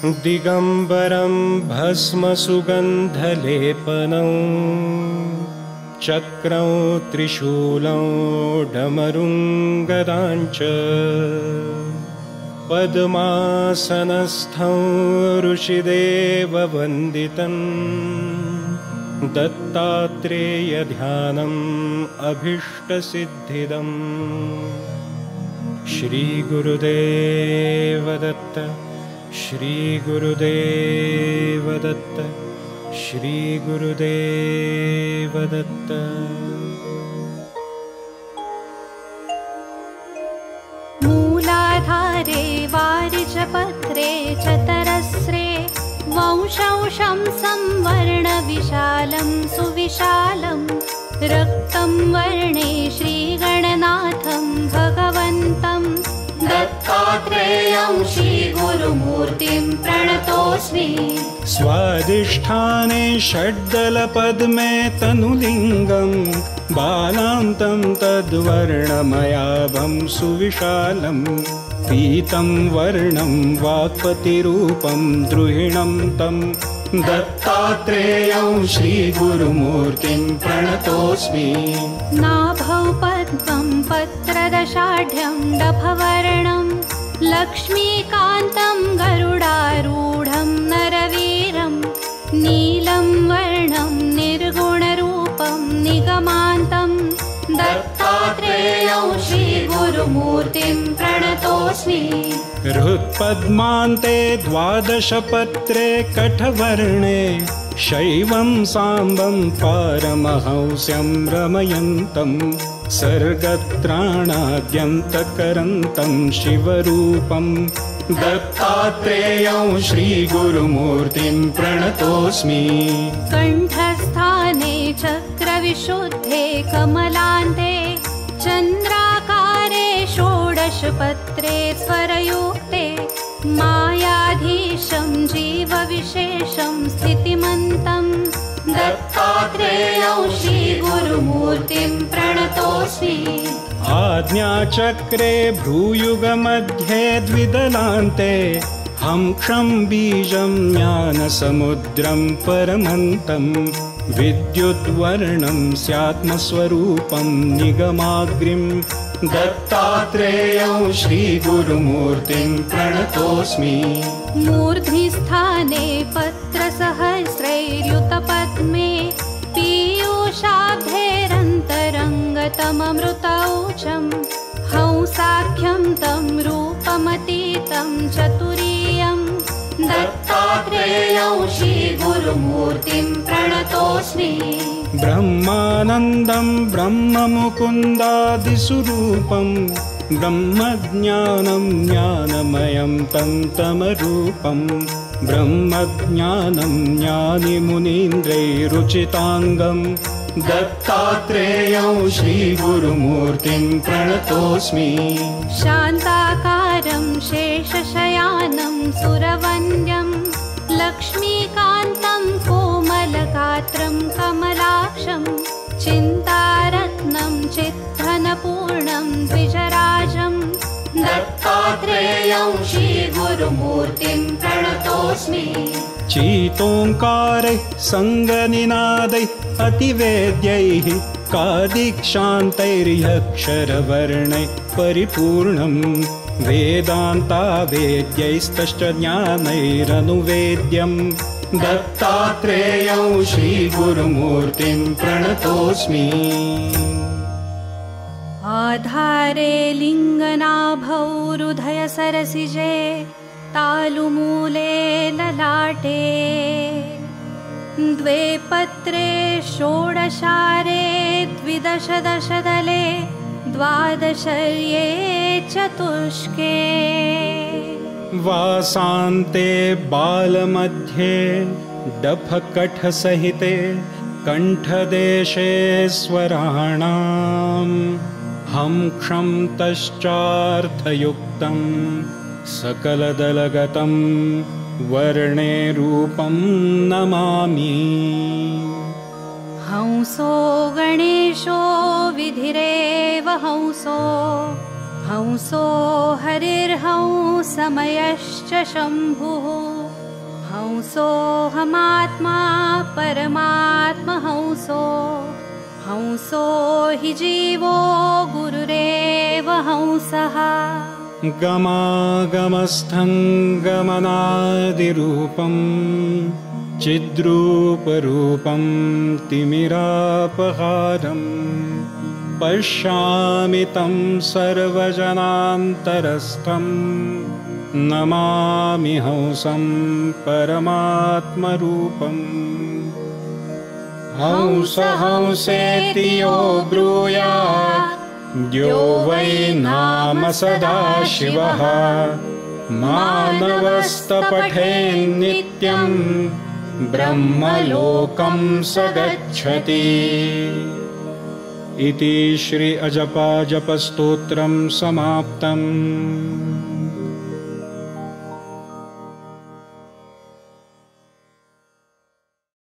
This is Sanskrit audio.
दिगंबरं भस्मसुगन्धलेपनं चक्रं त्रिशूलं डमरुं गदाञ्च पद्मासनस्थं ऋषिदेववन्दितं दत्तात्रेयध्यानम् अभीष्टसिद्धिदम्। श्रीगुरुदेव दत्त, श्रीगुरुदेव दत्त, श्रीगुरुदेव दत्त। मूलाधारे वारिजपत्रे च तरस्रे वंशंशं संवर्णविशालं सुविशालं रक्तं वर्णे श्रीगणनाथं भगवन्तं दत्तात्रेयं श्रीगुरुमूर्तिं प्रणतोऽस्मि। स्वादिष्ठाने षड्दलपद्मे तनुलिङ्गं बालान्तं तद्वर्णमयाभं सुविशालं पीतं वर्णं वाक्पतिरूपं द्रुहिणं तं दत्तात्रेयं श्रीगुरुमूर्तिं प्रणतोऽस्मि। नाभौ पद्मं पत्रदशाढ्यं डभवर्णं लक्ष्मीकान्तं गरुडारूढं नरवीरं नीलं वर्णं निर्गुणरूपं निगमान्तं दत्तात्रेयं श्रीगुरुमूर्तिं प्रणतोऽस्मि। हृत्पद्मान्ते द्वादशपत्रे कठवर्णे शैवं साम्बं पारमहंस्यं रमयन्तं सर्गत्राणाद्यन्तकरन्तं शिवरूपं दत्तात्रेयं श्रीगुरुमूर्तिं प्रणतोऽस्मि। कण्ठस्थाने चक्रविशुद्धे कमलान्ते चन्द्राकारे षोडशपत्रे स्वरयुक्ते मायाधीशं जीवविशेषं स्थितिमन्तं दत्तात्रेयं श्रीगुरुमूर्तिं प्रणतोऽस्मि। आज्ञाचक्रे भ्रूयुगमध्ये द्विदलान्ते हं क्षं बीजं ज्ञानसमुद्रं परमन्तं विद्युद्वर्णं स्यात्मस्वरूपं निगमाग्रिं दत्तात्रेयं श्रीगुरुमूर्तिं प्रणतोऽस्मि। मूर्ध्निस्थाने पत्रसहस्रैर्युतपद्मे पीयूषाब्धेरन्तरङ्गतममृतौचं हंसाख्यं तं रूपमतीतं चतुरीयं दत्तात्रेयं श्रीगुरुमूर्तिं प्रणतोऽस्मि। ब्रह्मानन्दं ब्रह्ममुकुन्दादिस्वरूपं ब्रह्मज्ञानं ज्ञानमयं तं तमरूपं ब्रह्मज्ञानं ज्ञानिमुनीन्द्रैरुचिताङ्गं दत्तात्रेयं श्रीगुरुमूर्तिं प्रणतोऽस्मि। शान्ताकारं शेषशयानं सुरवन्द्यं लक्ष्मीकान्तं कोमलगात्रं कमलाक्षं चिन्तारत्नं चित्तनपूर्णं द्विजराजं दत्तात्रेयं श्रीगुरुमूर्तिं प्रणतोऽस्मि। चीतोङ्कारैः सङ्गनिनादैः अतिवेद्यैः कादिक्षान्तैर्यक्षरवर्णैः परिपूर्णं वेदान्तावेद्यैस्तश्च ज्ञानैरनुवेद्यं दत्तात्रेयं श्रीगुरुमूर्तिं प्रणतोऽस्मि। आधारे लिङ्गनाभौ हृदयसरसिजे तालुमूले ललाटे द्वे पत्रे षोडशारे द्विदशदशदले द्वादशर्ये चतुष्के वासान्ते बालमध्ये डफकठसहिते कण्ठदेशे स्वराणां हं क्षं तश्चार्थयुक्तं सकलदलगतं वर्णे रूपं नमामि। हंसो गणेशो विधिरेव हंसो हंसो हरिर्हंसमयश्च शम्भुः हंसोऽहमात्मा परमात्महंसो हंसो हि जीवो गुरुरेव हंसः गमागमस्थं गमनादिरूपं चिद्रूपरूपं तिमिरापहारं पश्यामि तं सर्वजनान्तरस्थं नमामि हंसं परमात्मरूपम् हंस हंसेति यो ब्रूयात् यो वै नाम सदाशिवः मानवस्तपठेन्नित्यं ब्रह्मलोकं स गच्छति। इति श्री अजपाजपस्तोत्रं समाप्तम्।